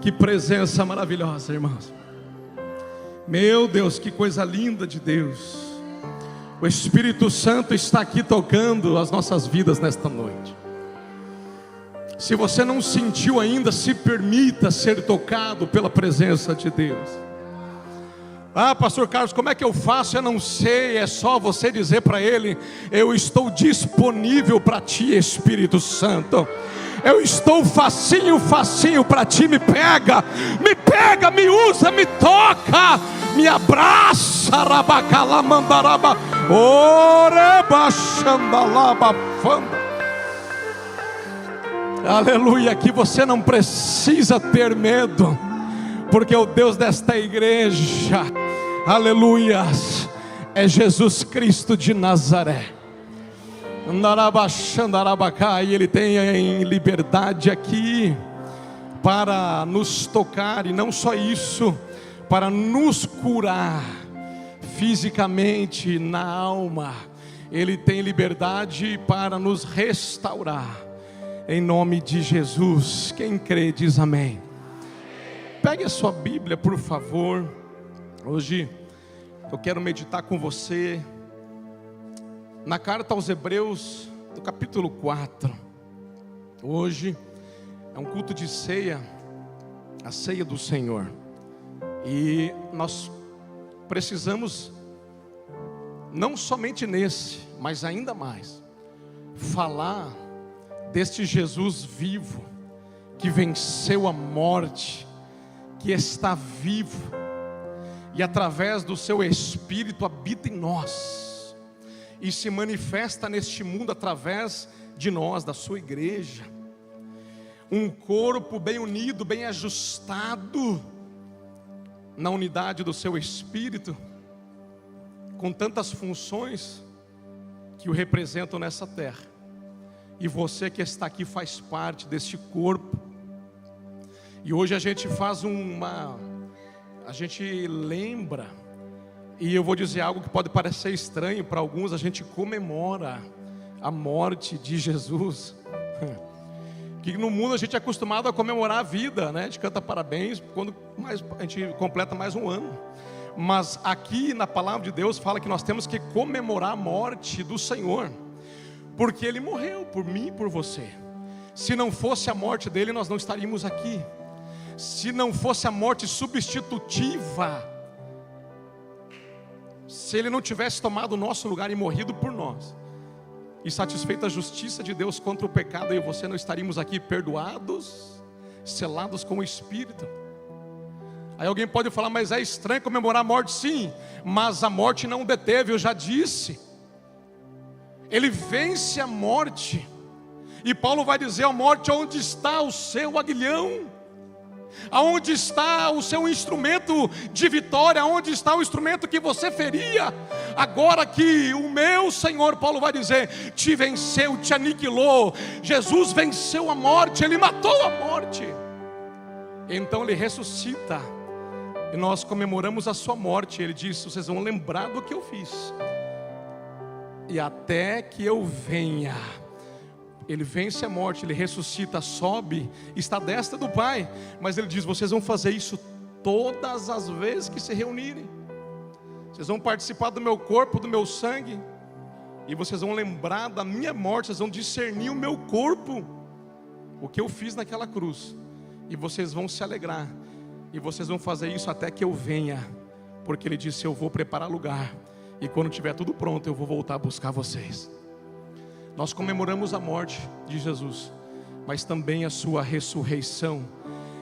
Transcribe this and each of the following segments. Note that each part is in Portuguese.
Que presença maravilhosa, irmãos. Meu Deus, que coisa linda de Deus. O Espírito Santo está aqui tocando as nossas vidas nesta noite. Se você não sentiu ainda, se permita ser tocado pela presença de Deus. Ah, pastor Carlos, como é que eu faço? Eu não sei, é só você dizer para Ele: eu estou disponível para Ti, Espírito Santo. Eu estou facinho para Ti, me pega, me usa, me toca, me abraça, rabacalamandaraba, orebaxandalaba, fanda. Aleluia, que você não precisa ter medo, porque o Deus desta igreja, aleluia, é Jesus Cristo de Nazaré. E Ele tem liberdade aqui para nos tocar, e não só isso, para nos curar fisicamente, na alma. Ele tem liberdade para nos restaurar, em nome de Jesus. Quem crê diz amém. Pegue a sua Bíblia, por favor. Hoje eu quero meditar com você na carta aos Hebreus, no capítulo 4. Hoje é um culto de ceia, a ceia do Senhor. E nós precisamos, não somente nesse, mas ainda mais, falar deste Jesus vivo, que venceu a morte, que está vivo, e através do seu Espírito habita em nós, e se manifesta neste mundo através de nós, da sua igreja. Um corpo bem unido, bem ajustado, na unidade do seu Espírito, com tantas funções que o representam nessa terra. E você que está aqui faz parte deste corpo. E hoje a gente faz a gente lembra, e eu vou dizer algo que pode parecer estranho para alguns: a gente comemora a morte de Jesus. Que no mundo a gente é acostumado a comemorar a vida, né? A gente canta parabéns quando a gente completa mais um ano. Mas aqui na palavra de Deus fala que nós temos que comemorar a morte do Senhor, porque Ele morreu por mim e por você. Se não fosse a morte dele, nós não estaríamos aqui. Se não fosse a morte substitutiva, se Ele não tivesse tomado o nosso lugar e morrido por nós, e satisfeita a justiça de Deus contra o pecado, eu e você não estaríamos aqui perdoados, selados com o Espírito. Aí alguém pode falar: mas é estranho comemorar a morte. Sim, mas a morte não deteve, eu já disse. Ele vence a morte. E Paulo vai dizer à morte: onde está o seu aguilhão? Aonde está o seu instrumento de vitória? Aonde está o instrumento que você feria? Agora que o meu Senhor, Paulo vai dizer, te venceu, te aniquilou. Jesus venceu a morte, Ele matou a morte. Então Ele ressuscita, e nós comemoramos a sua morte. Ele diz: vocês vão lembrar do que eu fiz, e até que eu venha. Ele vence a morte, Ele ressuscita, sobe, está à destra do Pai. Mas Ele diz: vocês vão fazer isso todas as vezes que se reunirem. Vocês vão participar do meu corpo, do meu sangue, e vocês vão lembrar da minha morte. Vocês vão discernir o meu corpo, o que eu fiz naquela cruz, e vocês vão se alegrar. E vocês vão fazer isso até que eu venha, porque Ele disse: eu vou preparar lugar, e quando tiver tudo pronto, eu vou voltar a buscar vocês. Nós comemoramos a morte de Jesus, mas também a sua ressurreição.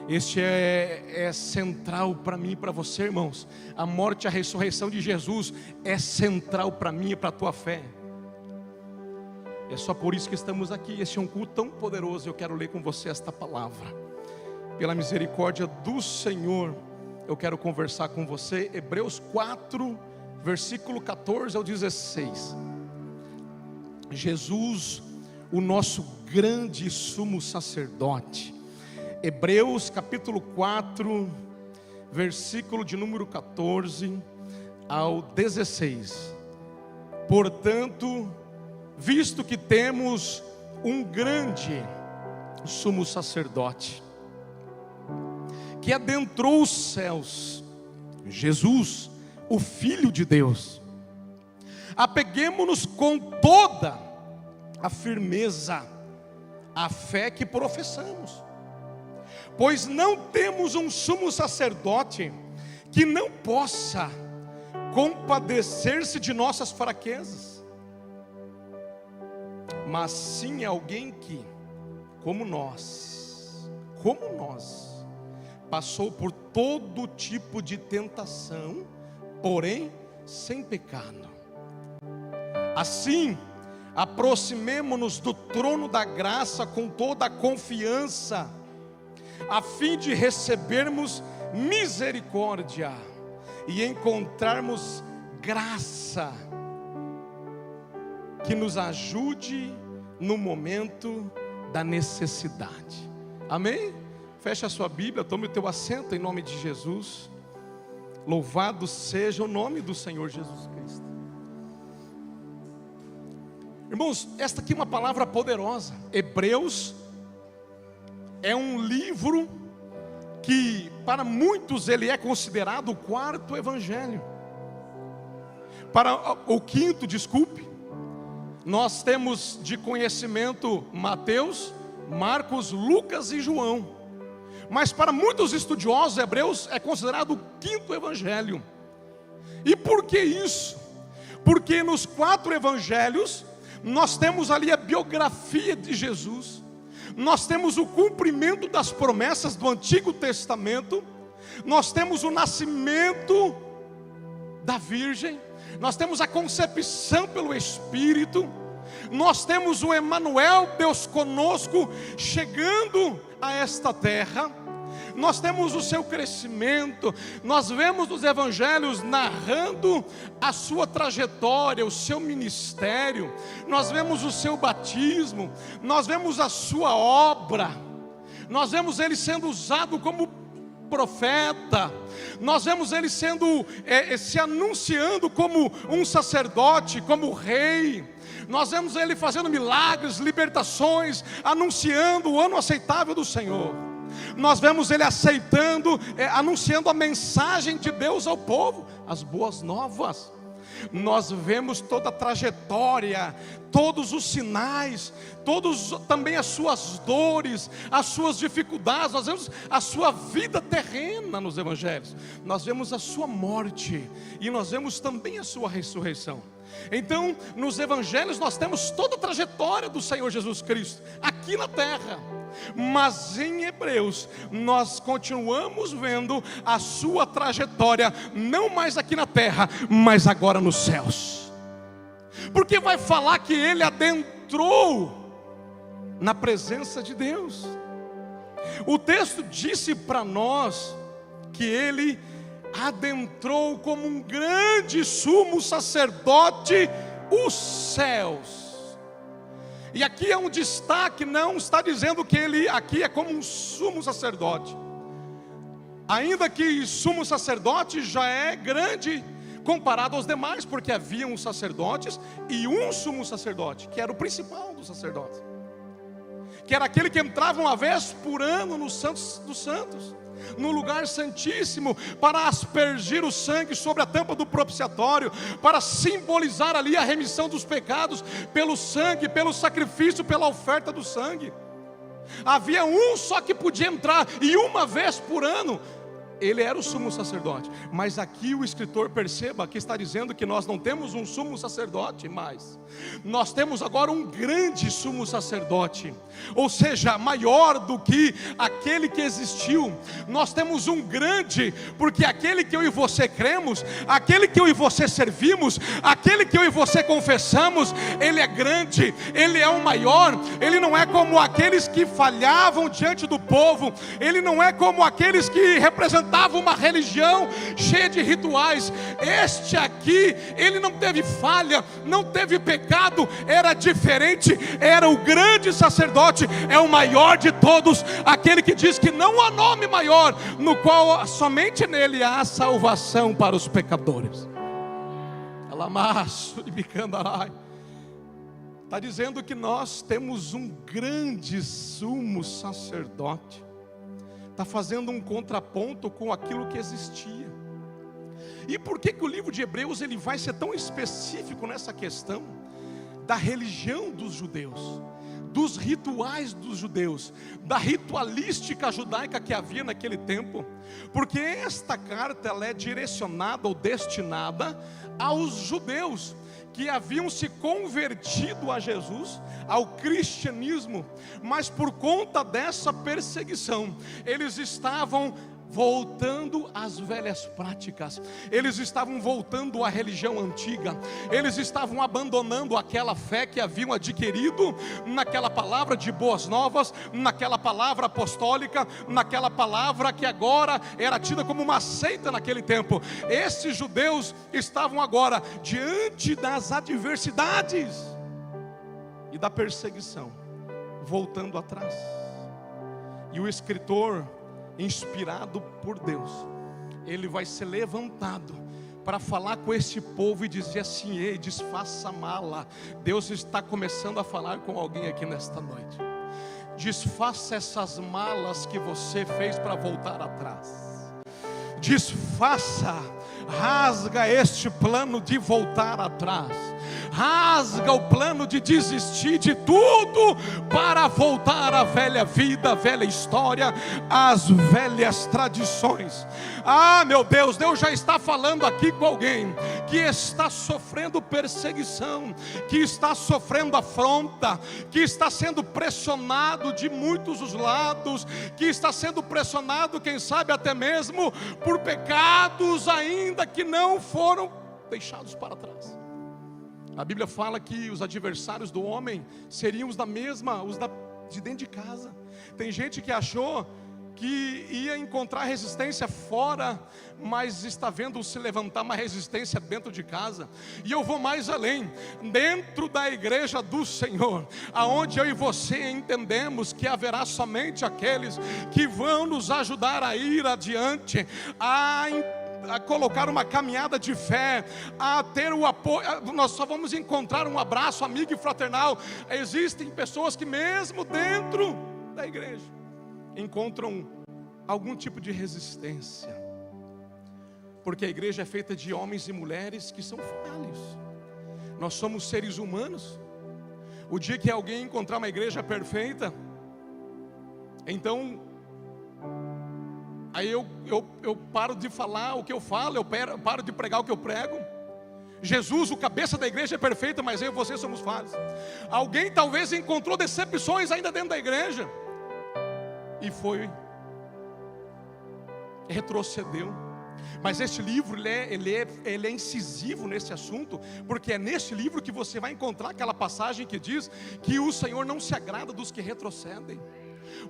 Este é central para mim e para você, irmãos. A morte e a ressurreição de Jesus é central para mim e para a tua fé. É só por isso que estamos aqui. Este é um culto tão poderoso. Eu quero ler com você esta palavra. Pela misericórdia do Senhor, eu quero conversar com você. Hebreus 4, versículo 14 ao 16. Jesus, o nosso grande sumo sacerdote. Hebreus capítulo 4, versículo de número 14 ao 16. Portanto, visto que temos um grande sumo sacerdote que adentrou os céus, Jesus, o Filho de Deus. Apeguemo-nos com toda a firmeza à fé que professamos, pois não temos um sumo sacerdote que não possa compadecer-se de nossas fraquezas, mas sim alguém que, como nós, passou por todo tipo de tentação, porém sem pecado. Assim, aproximemo-nos do trono da graça com toda a confiança, a fim de recebermos misericórdia e encontrarmos graça que nos ajude no momento da necessidade. Amém? Feche a sua Bíblia, tome o teu assento em nome de Jesus. Louvado seja o nome do Senhor Jesus Cristo. Irmãos, esta aqui é uma palavra poderosa. Hebreus é um livro que para muitos ele é considerado o quarto evangelho. Para o quinto, desculpe, nós temos de conhecimento Mateus, Marcos, Lucas e João. Mas para muitos estudiosos, Hebreus é considerado o quinto evangelho. E por que isso? Porque nos quatro evangelhos nós temos ali a biografia de Jesus, nós temos o cumprimento das promessas do Antigo Testamento, nós temos o nascimento da Virgem, nós temos a concepção pelo Espírito, nós temos o Emanuel, Deus conosco, chegando a esta terra. Nós temos o seu crescimento, nós vemos os evangelhos narrando a sua trajetória, o seu ministério, nós vemos o seu batismo, nós vemos a sua obra, nós vemos ele sendo usado como profeta, nós vemos ele sendo, se anunciando como um sacerdote, como rei, nós vemos ele fazendo milagres, libertações, anunciando o ano aceitável do Senhor. Nós vemos ele anunciando a mensagem de Deus ao povo, as boas novas. Nós vemos toda a trajetória, todos os sinais, também as suas dores, as suas dificuldades. Nós vemos a sua vida terrena nos evangelhos. Nós vemos a sua morte e nós vemos também a sua ressurreição. Então, nos evangelhos nós temos toda a trajetória do Senhor Jesus Cristo aqui na terra. Mas em Hebreus nós continuamos vendo a sua trajetória, não mais aqui na terra, mas agora nos céus. Porque vai falar que ele adentrou na presença de Deus. O texto disse para nós que ele adentrou como um grande sumo sacerdote os céus. E aqui é um destaque, não está dizendo que ele aqui é como um sumo sacerdote. Ainda que sumo sacerdote já é grande comparado aos demais, porque havia uns sacerdotes e um sumo sacerdote, que era o principal dos sacerdotes, que era aquele que entrava uma vez por ano no Santos dos Santos, no lugar santíssimo, para aspergir o sangue sobre a tampa do propiciatório, para simbolizar ali a remissão dos pecados, pelo sangue, pelo sacrifício, pela oferta do sangue. Havia um só que podia entrar, e uma vez por ano, ele era o sumo sacerdote. Mas aqui o escritor, perceba que está dizendo que nós não temos um sumo sacerdote mais, nós temos agora um grande sumo sacerdote, ou seja, maior do que aquele que existiu. Nós temos um grande, porque aquele que eu e você cremos, aquele que eu e você servimos, aquele que eu e você confessamos, ele é grande, ele é o maior. Ele não é como aqueles que falhavam diante do povo, ele não é como aqueles que representavam uma religião cheia de rituais. Este aqui, ele não teve falha, não teve pecado, era diferente, era o grande sacerdote, é o maior de todos, aquele que diz que não há nome maior, no qual somente nele há salvação para os pecadores. Está dizendo que nós temos um grande sumo sacerdote. está fazendo um contraponto com aquilo que existia. E por que o livro de Hebreus ele vai ser tão específico nessa questão da religião dos judeus, dos rituais dos judeus, da ritualística judaica que havia naquele tempo? Porque esta carta ela é direcionada ou destinada aos judeus que haviam se convertido a Jesus, ao cristianismo, mas por conta dessa perseguição, eles estavam voltando às velhas práticas, eles estavam voltando à religião antiga, eles estavam abandonando aquela fé que haviam adquirido naquela palavra de boas novas, naquela palavra apostólica, naquela palavra que agora era tida como uma seita naquele tempo. Esses judeus estavam agora diante das adversidades e da perseguição, voltando atrás. E o escritor, inspirado por Deus, ele vai ser levantado para falar com esse povo e dizer assim: ei, desfaça a mala. Deus está começando a falar com alguém aqui nesta noite. Desfaça essas malas que você fez para voltar atrás. Desfaça, rasga este plano de voltar atrás. Rasga o plano de desistir de tudo para voltar à velha vida, à velha história, às velhas tradições. Ah, meu Deus, Deus já está falando aqui com alguém que está sofrendo perseguição, que está sofrendo afronta, que está sendo pressionado de muitos os lados, que está sendo pressionado, quem sabe até mesmo por pecados ainda que não foram deixados para trás. A Bíblia fala que os adversários do homem seriam os de dentro de casa. Tem gente que achou que ia encontrar resistência fora, mas está vendo se levantar uma resistência dentro de casa. E eu vou mais além, dentro da igreja do Senhor, aonde eu e você entendemos que haverá somente aqueles que vão nos ajudar a ir adiante, a colocar uma caminhada de fé, a ter o apoio. Nós só vamos encontrar um abraço amigo e fraternal. Existem pessoas que mesmo dentro da igreja encontram algum tipo de resistência, porque a igreja é feita de homens e mulheres que são falhos. Nós somos seres humanos. O dia que alguém encontrar uma igreja perfeita, então aí eu paro de falar o que eu falo, eu paro de pregar o que eu prego. Jesus, o cabeça da igreja, é perfeito, mas eu e você somos falhos. Alguém talvez encontrou decepções ainda dentro da igreja e retrocedeu. Mas este livro ele é incisivo nesse assunto, porque é neste livro que você vai encontrar aquela passagem que diz que o Senhor não se agrada dos que retrocedem.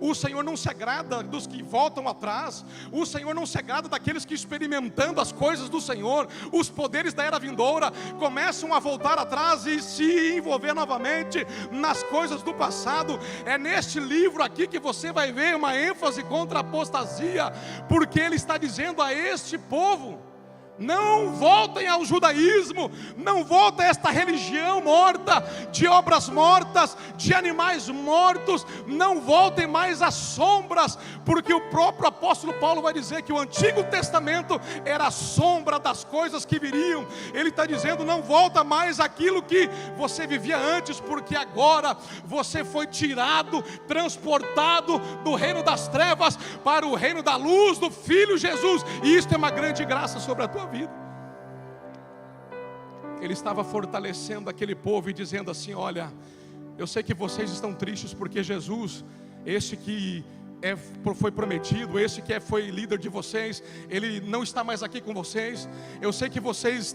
O Senhor não se agrada dos que voltam atrás. O Senhor não se agrada daqueles que, experimentando as coisas do Senhor, os poderes da era vindoura, começam a voltar atrás e se envolver novamente nas coisas do passado. É neste livro aqui que você vai ver uma ênfase contra a apostasia, porque ele está dizendo a este povo: não voltem ao judaísmo, não voltem a esta religião morta, de obras mortas, de animais mortos, não voltem mais às sombras, porque o próprio apóstolo Paulo vai dizer que o Antigo Testamento era a sombra das coisas que viriam. Ele está dizendo: não volta mais àquilo que você vivia antes, porque agora você foi tirado, transportado do reino das trevas para o reino da luz do Filho Jesus, e isto é uma grande graça sobre a tua vida. Ele estava fortalecendo aquele povo e dizendo assim: olha, eu sei que vocês estão tristes porque Jesus, esse que foi prometido, esse que foi líder de vocês, ele não está mais aqui com vocês. Eu sei que vocês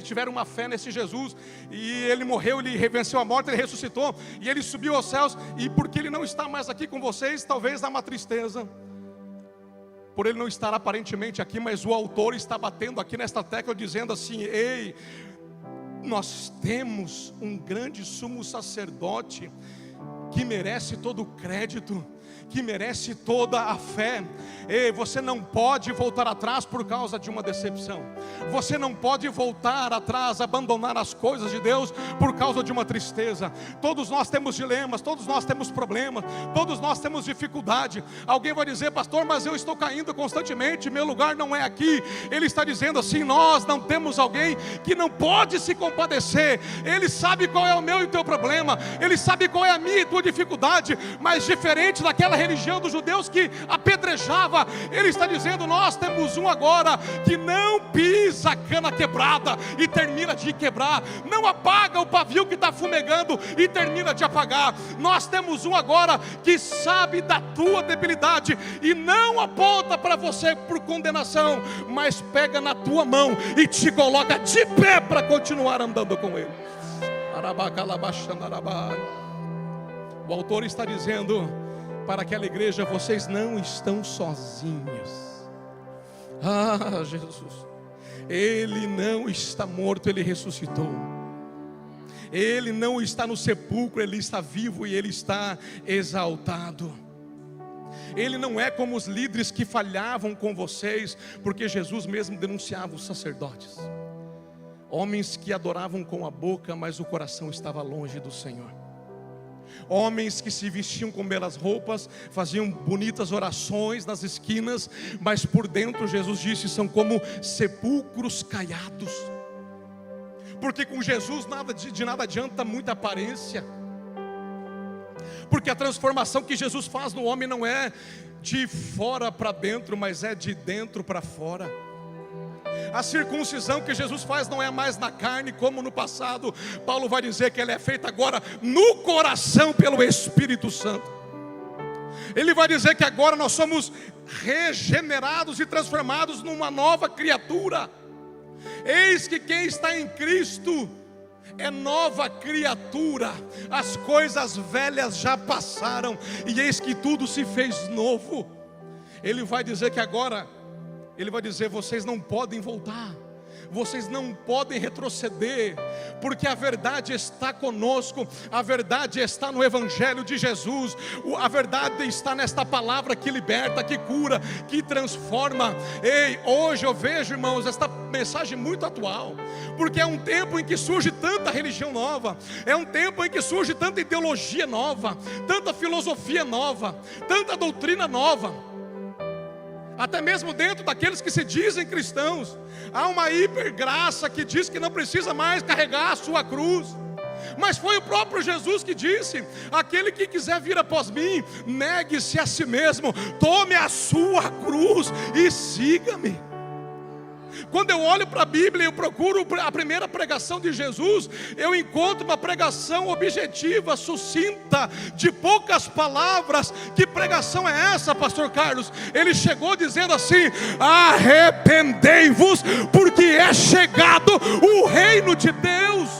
tiveram uma fé nesse Jesus, e ele morreu, ele venceu a morte, ele ressuscitou, e ele subiu aos céus, e porque ele não está mais aqui com vocês, talvez dá uma tristeza por ele não estar aparentemente aqui, mas o autor está batendo aqui nesta tecla dizendo assim: ei, nós temos um grande sumo sacerdote que merece todo o crédito, que merece toda a fé. E você não pode voltar atrás por causa de uma decepção. Você não pode voltar atrás, abandonar as coisas de Deus por causa de uma tristeza. Todos nós temos dilemas, todos nós temos problemas, todos nós temos dificuldade. Alguém vai dizer: pastor, mas eu estou caindo constantemente, meu lugar não é aqui. Ele está dizendo assim: nós não temos alguém que não pode se compadecer. Ele sabe qual é o meu e o teu problema, Ele sabe qual é a minha e a tua dificuldade. Mas diferente daquela religião dos judeus que apedrejava, Ele está dizendo: nós temos um agora que não pisa a cana quebrada e termina de quebrar, não apaga o pavio que está fumegando e termina de apagar. Nós temos um agora que sabe da tua debilidade e não aponta para você por condenação, mas pega na tua mão e te coloca de pé para continuar andando com Ele. O autor está dizendo para aquela igreja: vocês não estão sozinhos. Ah, Jesus, Ele não está morto, Ele ressuscitou. Ele não está no sepulcro, Ele está vivo e Ele está exaltado. Ele não é como os líderes que falhavam com vocês, porque Jesus mesmo denunciava os sacerdotes, homens que adoravam com a boca, mas o coração estava longe do Senhor. Homens que se vestiam com belas roupas, faziam bonitas orações nas esquinas, mas por dentro, Jesus disse, são como sepulcros caiados. Porque com Jesus de nada adianta muita aparência, porque a transformação que Jesus faz no homem não é de fora para dentro, mas é de dentro para fora. A circuncisão que Jesus faz não é mais na carne como no passado. Paulo vai dizer que ela é feita agora no coração pelo Espírito Santo. Ele vai dizer que agora nós somos regenerados e transformados numa nova criatura. Eis que quem está em Cristo é nova criatura. As coisas velhas já passaram e eis que tudo se fez novo. Ele vai dizer que agora, Ele vai dizer: vocês não podem voltar, vocês não podem retroceder, porque a verdade está conosco, a verdade está no Evangelho de Jesus, a verdade está nesta palavra que liberta, que cura, que transforma. Ei, hoje eu vejo, irmãos, esta mensagem muito atual, porque é um tempo em que surge tanta religião nova, é um tempo em que surge tanta ideologia nova, tanta filosofia nova, tanta doutrina nova. Até mesmo dentro daqueles que se dizem cristãos, há uma hipergraça que diz que não precisa mais carregar a sua cruz. Mas foi o próprio Jesus que disse: aquele que quiser vir após mim, negue-se a si mesmo, tome a sua cruz e siga-me. Quando eu olho para a Bíblia e eu procuro a primeira pregação de Jesus, eu encontro uma pregação objetiva, sucinta, de poucas palavras. Que pregação é essa, pastor Carlos? Ele chegou dizendo assim: arrependei-vos, porque é chegado o reino de Deus.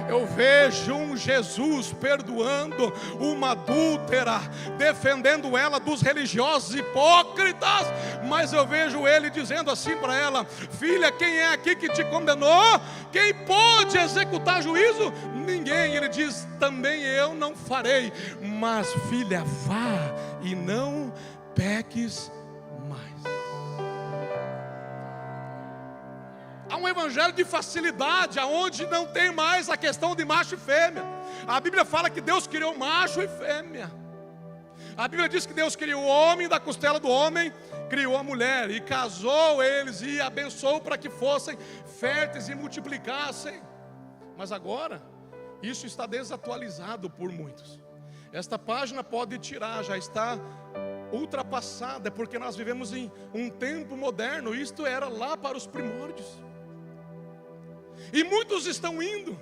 Eu vejo um Jesus perdoando uma adúltera, defendendo ela dos religiosos hipócritas, mas eu vejo ele dizendo assim para ela: filha, quem é aqui que te condenou? Quem pode executar juízo? Ninguém. Ele diz: também eu não farei, mas filha, vá e não peques mais. Há um evangelho de facilidade, aonde não tem mais a questão de macho e fêmea. A Bíblia fala que Deus criou macho e fêmea. A Bíblia diz que Deus criou o homem, da costela do homem criou a mulher, e casou eles e abençoou para que fossem férteis e multiplicassem. Mas agora isso está desatualizado por muitos. Esta página pode tirar, já está ultrapassada, porque nós vivemos em um tempo moderno. Isto era lá para os primórdios, e muitos estão indo.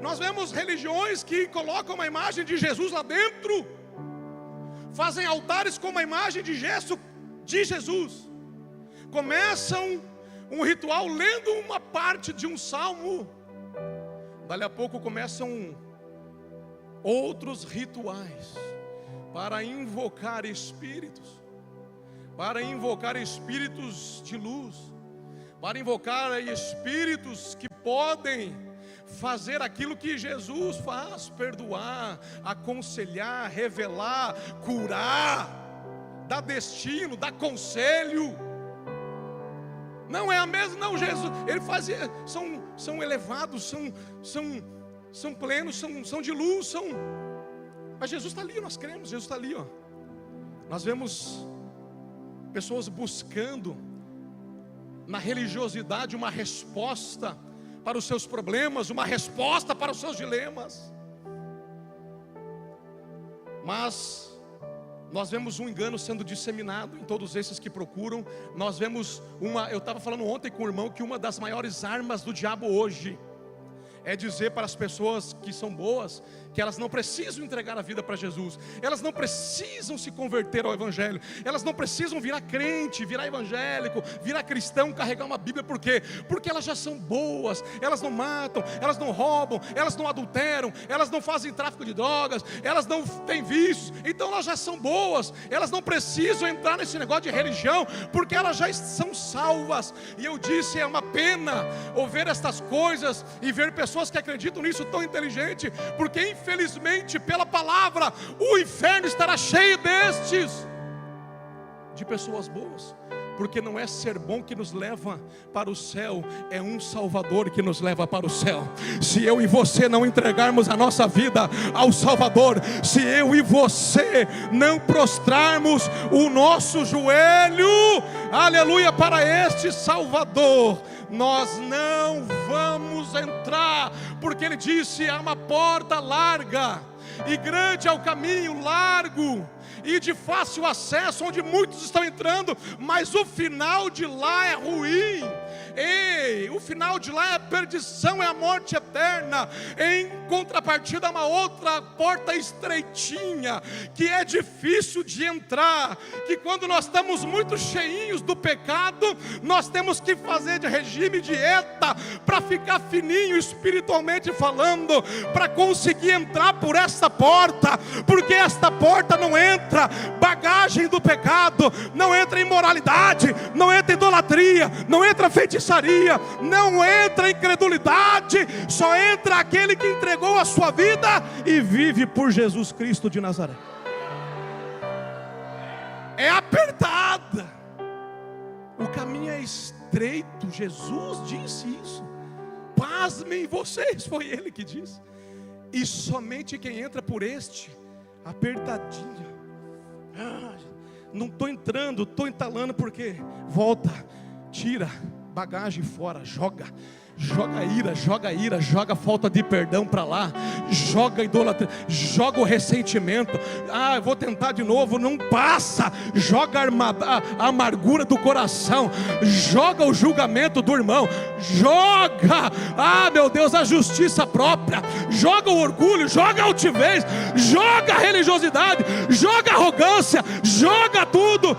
Nós vemos religiões que colocam uma imagem de Jesus lá dentro, fazem altares com uma imagem de gesso de Jesus, começam um ritual lendo uma parte de um salmo, dali a pouco começam outros rituais para invocar espíritos de luz, para invocar espíritos que podem fazer aquilo que Jesus faz: perdoar, aconselhar, revelar, curar, dar destino, dar conselho. Não é a mesma, não. Jesus, ele fazia, são elevados, são plenos, são de luz, mas Jesus está ali, nós cremos, Jesus está ali, ó. Nós vemos pessoas buscando na religiosidade uma resposta para os seus problemas, uma resposta para os seus dilemas. Mas nós vemos um engano sendo disseminado em todos esses que procuram. Nós vemos eu estava falando ontem com o irmão que uma das maiores armas do diabo hoje é dizer para as pessoas que são boas que elas não precisam entregar a vida para Jesus, elas não precisam se converter ao Evangelho, elas não precisam virar crente, virar evangélico, virar cristão, carregar uma Bíblia. Por quê? Porque elas já são boas, elas não matam, elas não roubam, elas não adulteram, elas não fazem tráfico de drogas, elas não têm vícios, então elas já são boas, elas não precisam entrar nesse negócio de religião, porque elas já são salvas. E eu disse, é uma pena ouvir estas coisas e ver pessoas que acreditam nisso tão inteligente, porque infelizmente pela palavra o inferno estará cheio de pessoas boas, porque não é ser bom que nos leva para o céu, é um Salvador que nos leva para o céu. Se eu e você não entregarmos a nossa vida ao Salvador, se eu e você não prostrarmos o nosso joelho, aleluia, para este Salvador, nós não vamos entrar, porque ele disse: há uma porta larga e grande é o caminho largo e de fácil acesso, onde muitos estão entrando, mas o final de lá é ruim. O final de lá é a perdição, é a morte eterna. Em contrapartida, uma outra porta estreitinha, que é difícil de entrar, que quando nós estamos muito cheinhos do pecado, nós temos que fazer de regime, dieta, para ficar fininho espiritualmente falando, para conseguir entrar por essa porta, porque esta porta não entra bagagem do pecado, não entra imoralidade, não entra idolatria, não entra feitiçaria, não entra incredulidade, só entra aquele que entregou a sua vida e vive por Jesus Cristo de Nazaré. É apertada, o caminho é estreito. Jesus disse isso. Pasmem vocês, foi ele que disse. E somente quem entra por este apertadinho. Não estou entrando, estou entalando, porque volta, tira bagagem fora, joga ira, joga falta de perdão para lá, joga idolatria, joga o ressentimento. Eu vou tentar de novo, não passa. Joga a amargura do coração, joga o julgamento do irmão, joga, meu Deus, a justiça própria, joga o orgulho, joga a altivez, joga a religiosidade, joga a arrogância, joga tudo.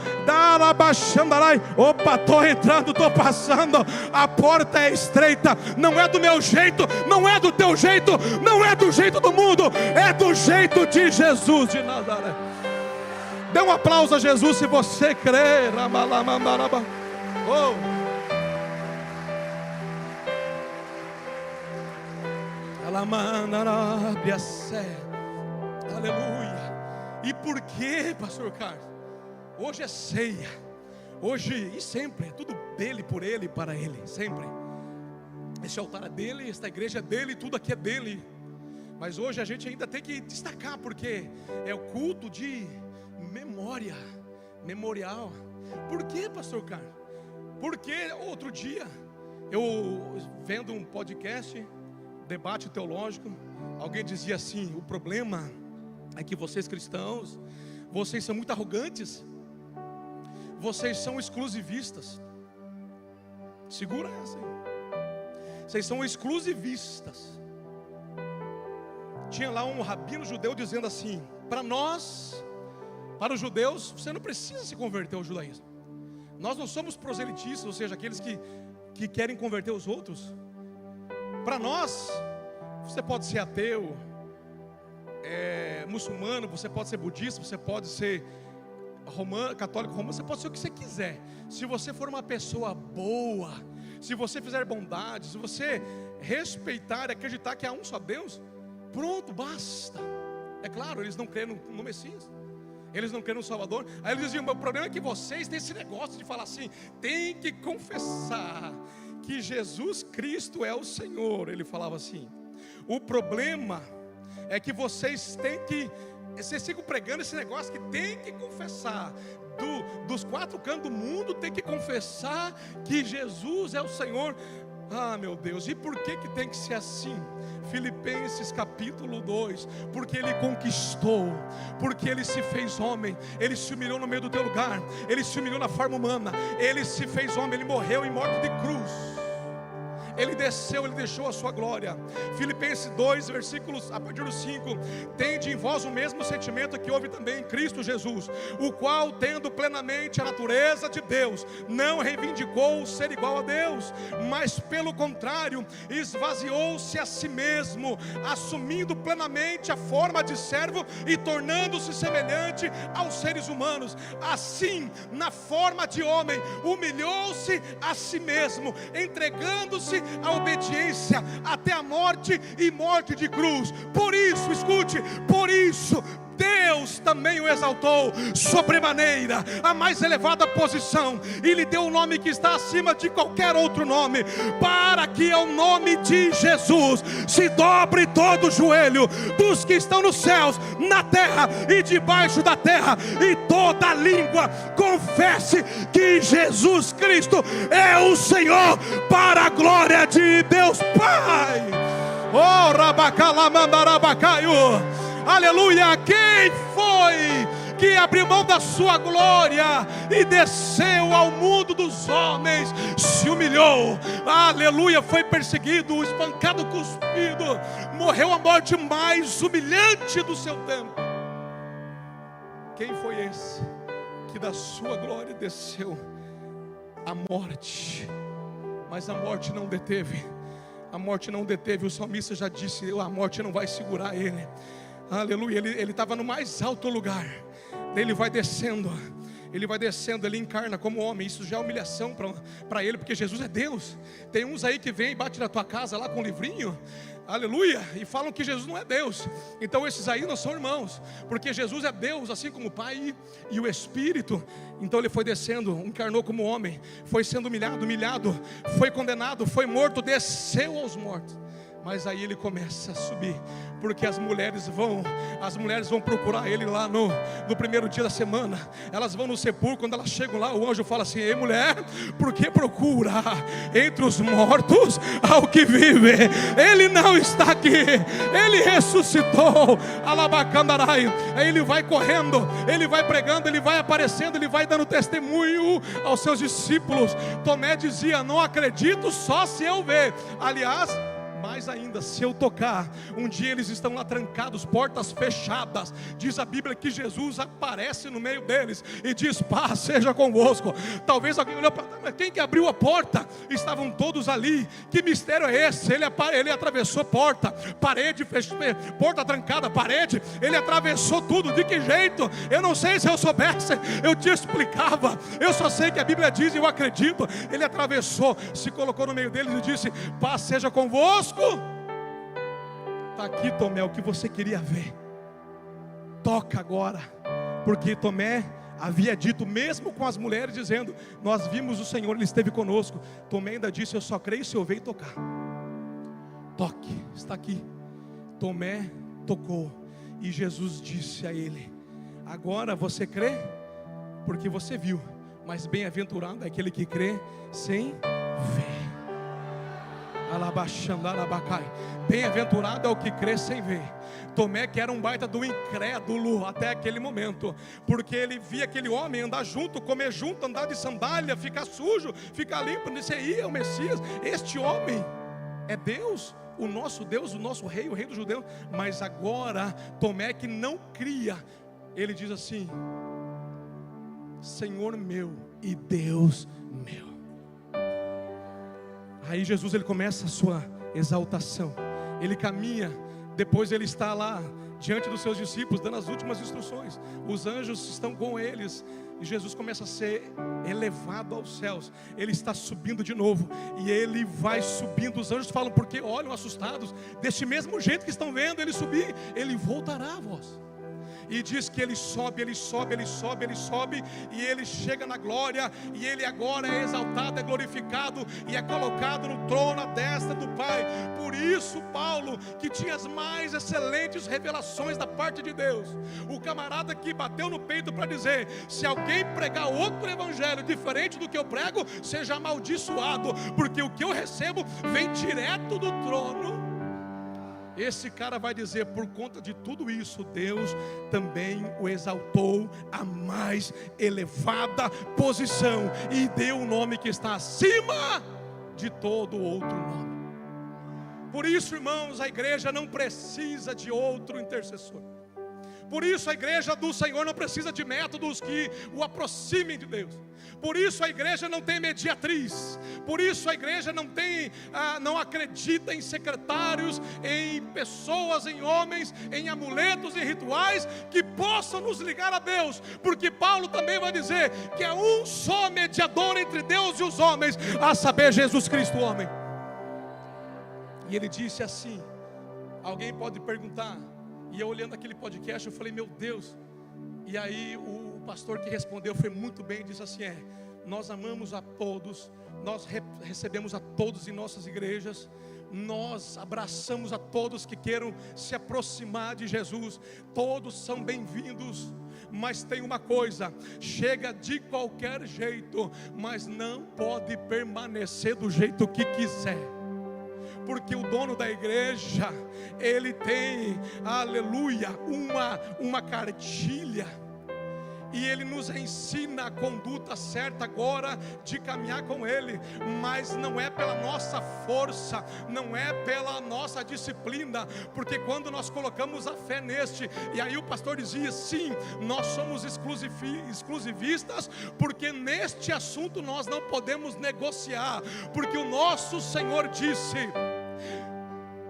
Opa, estou entrando, estou passando, a porta é estreita. Não é do meu jeito, não é do teu jeito, não é do jeito do mundo, é do jeito de Jesus de Nazaré. Dê um aplauso a Jesus se você crê. Aleluia. E por que, pastor Carlos? Hoje é ceia, hoje e sempre é tudo dele, por ele e para ele, sempre. Esse altar é dele, esta igreja é dele, tudo aqui é dele. Mas hoje a gente ainda tem que destacar, porque é o culto de memória, memorial. Por que, pastor Carlos? Porque outro dia, eu vendo um podcast, debate teológico, alguém dizia assim: o problema é que vocês cristãos, vocês são muito arrogantes, vocês são exclusivistas. Segura essa aí. Vocês são exclusivistas. Tinha lá um rabino judeu dizendo assim: para nós, para os judeus, você não precisa se converter ao judaísmo. Nós não somos proselitistas, ou seja, aqueles que querem converter os outros. Para nós, você pode ser ateu, muçulmano, você pode ser budista, você pode ser católico romano, você pode ser o que você quiser. Se você for uma pessoa boa, se você fizer bondade, se você respeitar e acreditar que há um só Deus, pronto, basta. É claro, eles não creem no Messias, eles não creem no Salvador. Aí eles diziam: o problema é que vocês têm esse negócio de falar assim, tem que confessar que Jesus Cristo é o Senhor. Ele falava assim: o problema é que vocês ficam pregando esse negócio que tem que confessar, dos quatro cantos do mundo tem que confessar que Jesus é o Senhor. Ah, meu Deus, e por que tem que ser assim? Filipenses capítulo 2, porque Ele conquistou, porque Ele se fez homem, Ele se humilhou no meio do teu lugar, Ele se humilhou na forma humana, Ele se fez homem, Ele morreu em morte de cruz, Ele desceu, Ele deixou a sua glória. Filipenses 2, versículos a partir do 5: tende em vós o mesmo sentimento que houve também em Cristo Jesus, o qual, tendo plenamente a natureza de Deus, não reivindicou o ser igual a Deus, mas pelo contrário, esvaziou-se a si mesmo, assumindo plenamente a forma de servo e tornando-se semelhante aos seres humanos. Assim, na forma de homem, humilhou-se a si mesmo, entregando-se a obediência até a morte e morte de cruz. Por isso, escute, por isso Deus também o exaltou sobremaneira, a mais elevada posição, e lhe deu o nome que está acima de qualquer outro nome, para que ao nome de Jesus se dobre todo o joelho dos que estão nos céus, na terra e debaixo da terra, e toda língua confesse que Jesus Cristo é o Senhor, para a glória de Deus Pai. Oh, rabacalamandarabacaiu. Aleluia. Quem foi que abriu mão da sua glória e desceu ao mundo dos homens, se humilhou, aleluia, foi perseguido, espancado, cuspido, morreu a morte mais humilhante do seu tempo? Quem foi esse que da sua glória desceu a morte? Mas a morte não deteve, a morte não deteve. O salmista já disse: a morte não vai segurar ele. Aleluia, ele estava no mais alto lugar, ele vai descendo, ele encarna como homem. Isso já é humilhação para ele, porque Jesus é Deus. Tem uns aí que vem e bate na tua casa lá com um livrinho, aleluia, e falam que Jesus não é Deus. Então esses aí não são irmãos, porque Jesus é Deus, assim como o Pai e o Espírito. Então ele foi descendo, encarnou como homem, foi sendo humilhado, foi condenado, foi morto, desceu aos mortos. Mas aí ele começa a subir, porque as mulheres vão procurar ele lá no primeiro dia da semana. Elas vão no sepulcro, quando elas chegam lá, o anjo fala assim: ei mulher, por que procura entre os mortos ao que vive? Ele não está aqui, ele ressuscitou. Alabacandarai. Aí ele vai correndo, ele vai pregando, ele vai aparecendo, ele vai dando testemunho aos seus discípulos. Tomé dizia: não acredito só se eu ver. Aliás, mais ainda, se eu tocar. Um dia eles estão lá trancados, portas fechadas. Diz a Bíblia que Jesus aparece no meio deles e diz: paz seja convosco. Talvez alguém olhou para trás: mas quem que abriu a porta? Estavam todos ali. Que mistério é esse? Ele atravessou porta, parede, porta trancada, parede. Ele atravessou tudo. De que jeito? Eu não sei. Se eu soubesse, eu te explicava. Eu só sei que a Bíblia diz e eu acredito. Ele atravessou, se colocou no meio deles e disse: paz seja convosco. Está aqui, Tomé, o que você queria ver. Toca agora. Porque Tomé havia dito, mesmo com as mulheres, dizendo: nós vimos o Senhor, Ele esteve conosco. Tomé ainda disse: eu só creio se eu ver e tocar. Toque, está aqui. Tomé tocou, e Jesus disse a ele: agora você crê porque você viu, mas bem-aventurado é aquele que crê sem ver. Bem-aventurado é o que crê sem ver. Tomé, que era um baita do incrédulo até aquele momento, porque ele via aquele homem andar junto, comer junto, andar de sandália, ficar sujo, ficar limpo. Disse: aí é o Messias, este homem é Deus, o nosso rei, o rei dos judeus. Mas agora Tomé, que não cria, ele diz assim: Senhor meu e Deus meu. Aí Jesus, ele começa a sua exaltação. Ele caminha, depois ele está lá diante dos seus discípulos, dando as últimas instruções. Os anjos estão com eles, e Jesus começa a ser elevado aos céus. Ele está subindo de novo, e ele vai subindo. Os anjos falam, porque olham assustados, deste mesmo jeito que estão vendo ele subir, ele voltará a vós. E diz que ele sobe, ele sobe, ele sobe, ele sobe, e ele chega na glória, e ele agora é exaltado, é glorificado, e é colocado no trono à destra do Pai. Por isso Paulo, que tinha as mais excelentes revelações da parte de Deus, o camarada que bateu no peito para dizer, se alguém pregar outro evangelho diferente do que eu prego, seja amaldiçoado, porque o que eu recebo vem direto do trono. Esse cara vai dizer, por conta de tudo isso, Deus também o exaltou à mais elevada posição, e deu um nome que está acima de todo outro nome. Por isso, irmãos, a igreja não precisa de outro intercessor. Por isso a igreja do Senhor não precisa de métodos que o aproximem de Deus. Por isso a igreja não tem mediatriz. Por isso a igreja não acredita em secretários, em pessoas, em homens, em amuletos, em rituais que possam nos ligar a Deus. Porque Paulo também vai dizer que é um só mediador entre Deus e os homens, a saber, Jesus Cristo, o homem. E ele disse assim, alguém pode perguntar, e eu olhando aquele podcast, eu falei, meu Deus. E aí o pastor que respondeu foi muito bem, disse assim, nós amamos a todos, nós recebemos a todos em nossas igrejas, nós abraçamos a todos que queiram se aproximar de Jesus, todos são bem-vindos. Mas tem uma coisa, chega de qualquer jeito, mas não pode permanecer do jeito que quiser. Porque o dono da igreja, ele tem, aleluia, uma cartilha, e ele nos ensina a conduta certa agora de caminhar com ele, mas não é pela nossa força, não é pela nossa disciplina, porque quando nós colocamos a fé neste, e aí o pastor dizia, sim, nós somos exclusivistas, porque neste assunto nós não podemos negociar, porque o nosso Senhor disse,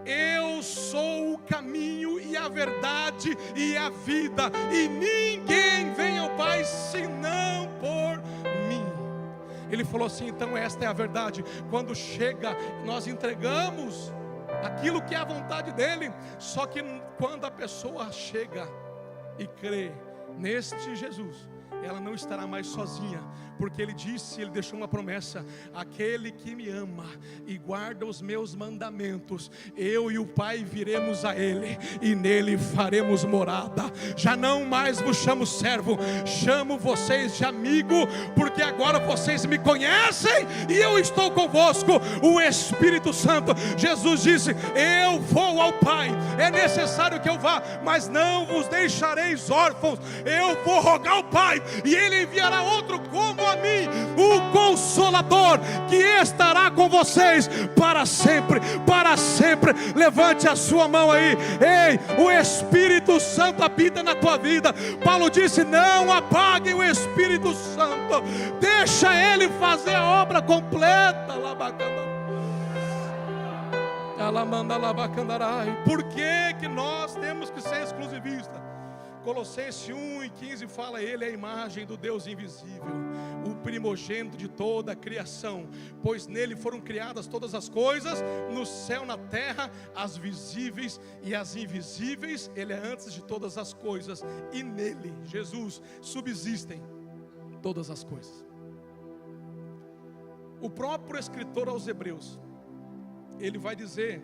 eu sou o caminho e a verdade e a vida, e ninguém vem ao Pai senão por mim. Ele falou assim, então esta é a verdade. Quando chega, nós entregamos aquilo que é a vontade dele. Só que quando a pessoa chega e crê neste Jesus, ela não estará mais sozinha, porque ele disse, ele deixou uma promessa, aquele que me ama e guarda os meus mandamentos, eu e o Pai viremos a ele, e nele faremos morada. Já não mais vos chamo servo, chamo vocês de amigo, porque agora vocês me conhecem, e eu estou convosco, o Espírito Santo. Jesus disse, eu vou ao Pai, é necessário que eu vá, mas não vos deixareis órfãos, eu vou rogar ao Pai, e Ele enviará outro como a mim, o Consolador, que estará com vocês para sempre, para sempre. Levante a sua mão aí. Ei, o Espírito Santo habita na tua vida. Paulo disse, não apaguem o Espírito Santo, deixa Ele fazer a obra completa. Por que nós temos que ser exclusivistas? Colossenses 1:15 fala, ele é a imagem do Deus invisível, o primogênito de toda a criação, pois nele foram criadas todas as coisas, no céu, na terra, as visíveis e as invisíveis. Ele é antes de todas as coisas, e nele, Jesus, subsistem todas as coisas. O próprio escritor aos Hebreus, ele vai dizer,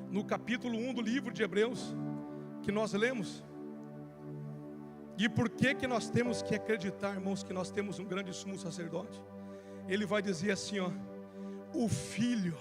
no capítulo 1 do livro de Hebreus, que nós lemos, e por que nós temos que acreditar, irmãos, que nós temos um grande sumo sacerdote? Ele vai dizer assim, o Filho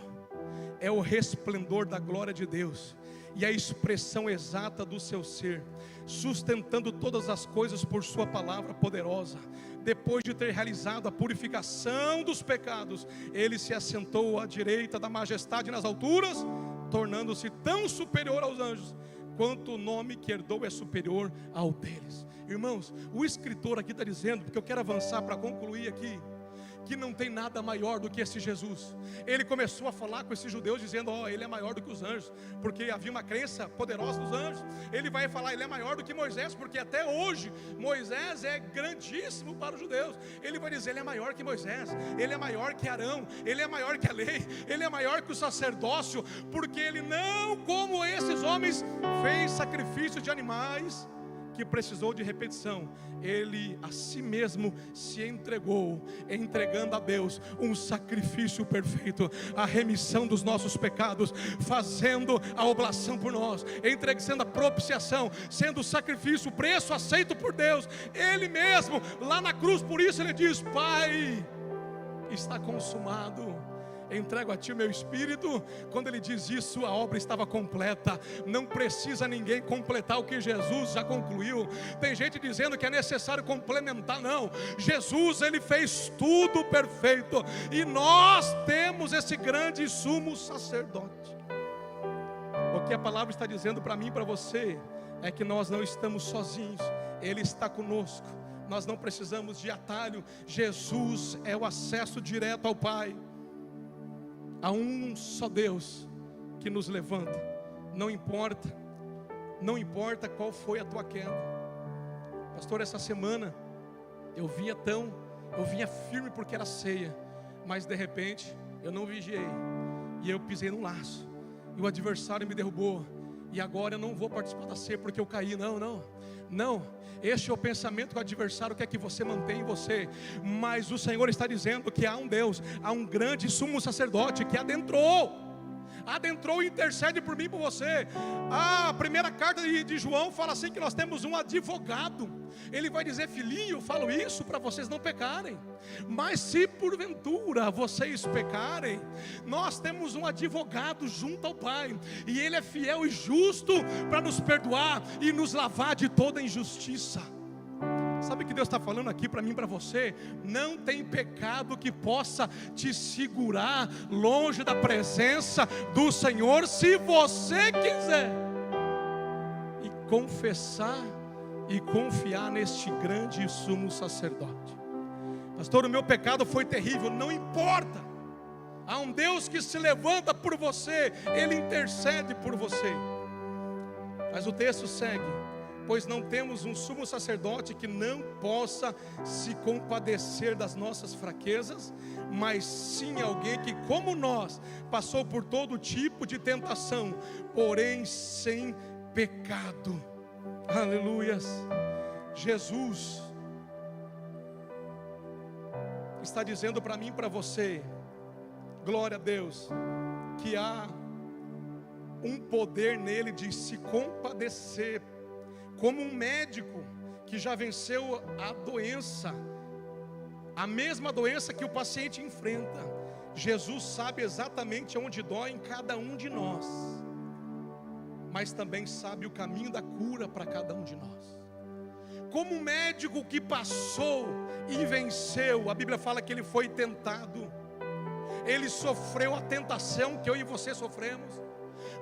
é o resplendor da glória de Deus, e a expressão exata do seu ser, sustentando todas as coisas por sua palavra poderosa. Depois de ter realizado a purificação dos pecados, ele se assentou à direita da majestade nas alturas, tornando-se tão superior aos anjos, quanto o nome que herdou é superior ao deles. Irmãos, o escritor aqui está dizendo, porque eu quero avançar para concluir aqui, que não tem nada maior do que esse Jesus. Ele começou a falar com esses judeus dizendo, ele é maior do que os anjos, porque havia uma crença poderosa dos anjos. Ele vai falar, ele é maior do que Moisés, porque até hoje Moisés é grandíssimo para os judeus. Ele vai dizer, ele é maior que Moisés, ele é maior que Arão, ele é maior que a lei, ele é maior que o sacerdócio, porque ele não, como esses homens, fez sacrifício de animais que precisou de repetição. Ele a si mesmo se entregou, entregando a Deus um sacrifício perfeito, a remissão dos nossos pecados, fazendo a oblação por nós, sendo a propiciação, sendo o sacrifício, o preço aceito por Deus. Ele mesmo lá na cruz, por isso ele diz, Pai, está consumado, entrego a ti o meu espírito. Quando ele diz isso, a obra estava completa. Não precisa ninguém completar o que Jesus já concluiu. Tem gente dizendo que é necessário complementar. Não, Jesus, ele fez tudo perfeito, e nós temos esse grande sumo sacerdote. O que a palavra está dizendo para mim e para você é que nós não estamos sozinhos, ele está conosco. Nós não precisamos de atalho. Jesus é o acesso direto ao Pai. Há um só Deus que nos levanta. Não importa qual foi a tua queda. Pastor, essa semana eu vinha firme porque era ceia, mas de repente eu não vigiei e eu pisei no laço, e o adversário me derrubou, e agora eu não vou participar da ceia porque eu caí. Não, este é o pensamento que o adversário quer que você mantenha em você. Mas o Senhor está dizendo que há um Deus, há um grande sumo sacerdote que adentrou e intercede por mim e por você. A primeira carta de João fala assim, que nós temos um advogado. Ele vai dizer, filhinho, eu falo isso para vocês não pecarem, mas se porventura vocês pecarem, nós temos um advogado junto ao Pai, e ele é fiel e justo para nos perdoar e nos lavar de toda injustiça. Sabe o que Deus está falando aqui para mim e para você? Não tem pecado que possa te segurar longe da presença do Senhor, se você quiser e confessar e confiar neste grande sumo sacerdote. Pastor, o meu pecado foi terrível. Não importa, há um Deus que se levanta por você, ele intercede por você. Mas o texto segue, pois não temos um sumo sacerdote que não possa se compadecer das nossas fraquezas, mas sim alguém que, como nós, passou por todo tipo de tentação, porém sem pecado. Aleluias. Jesus está dizendo para mim e para você, glória a Deus, que há um poder nele de se compadecer, como um médico que já venceu a doença, a mesma doença que o paciente enfrenta. Jesus sabe exatamente onde dói em cada um de nós, mas também sabe o caminho da cura para cada um de nós. Como um médico que passou e venceu, a Bíblia fala que ele foi tentado, ele sofreu a tentação que eu e você sofremos.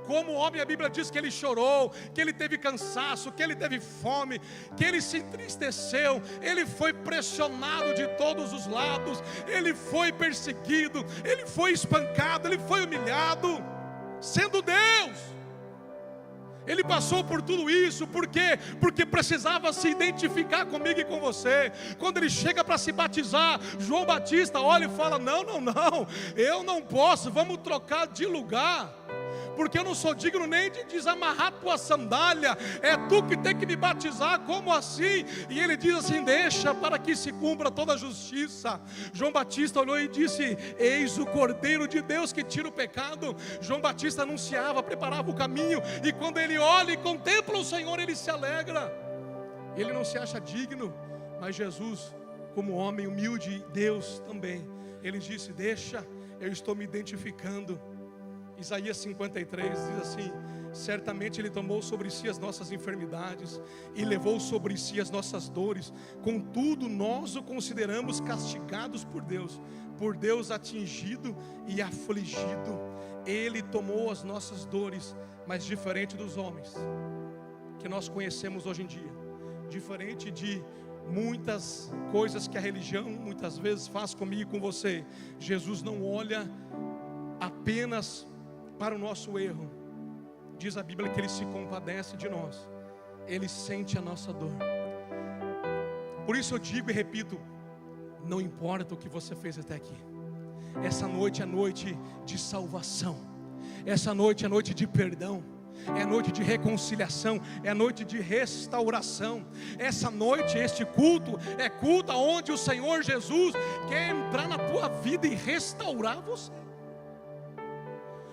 Como homem, a Bíblia diz que ele chorou, que ele teve cansaço, que ele teve fome, que ele se entristeceu, ele foi pressionado de todos os lados, ele foi perseguido, ele foi espancado, ele foi humilhado, sendo Deus. Ele passou por tudo isso, por quê? Porque precisava se identificar comigo e com você. Quando ele chega para se batizar, João Batista olha e fala, não, eu não posso, vamos trocar de lugar, porque eu não sou digno nem de desamarrar tua sandália, é tu que tem que me batizar. Como assim? E ele diz assim, deixa para que se cumpra toda a justiça. João Batista olhou e disse, eis o Cordeiro de Deus que tira o pecado. João Batista anunciava, preparava o caminho, e quando ele olha e contempla o Senhor, ele se alegra. Ele não se acha digno, mas Jesus, como homem humilde, Deus também, ele disse, deixa, eu estou me identificando. Isaías 53 diz assim, certamente ele tomou sobre si as nossas enfermidades e levou sobre si as nossas dores, contudo nós o consideramos castigados por Deus atingido e afligido. Ele tomou as nossas dores, mas diferente dos homens que nós conhecemos hoje em dia, diferente de muitas coisas que a religião muitas vezes faz comigo e com você, Jesus não olha apenas para o nosso erro. Diz a Bíblia que Ele se compadece de nós, Ele sente a nossa dor. Por isso eu digo e repito, não importa o que você fez até aqui, essa noite é noite de salvação, essa noite é noite de perdão, é noite de reconciliação, é noite de restauração. Essa noite, este culto, é culto onde o Senhor Jesus quer entrar na tua vida e restaurar você.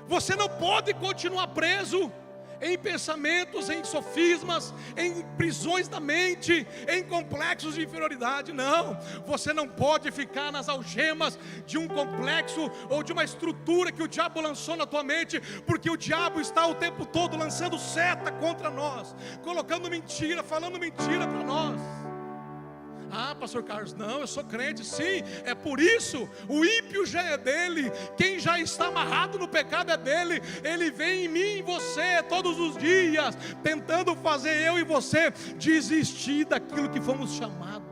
Você não pode continuar preso em pensamentos, em sofismas, em prisões da mente, em complexos de inferioridade. Não, você não pode ficar nas algemas de um complexo ou de uma estrutura que o diabo lançou na tua mente, porque o diabo está o tempo todo lançando seta contra nós, colocando mentira, falando mentira para nós. Ah, pastor Carlos, não, eu sou crente. Sim, é por isso, o ímpio já é dele, quem já está amarrado no pecado é dele. Ele vem em mim e em você todos os dias, tentando fazer eu e você desistir daquilo que fomos chamados.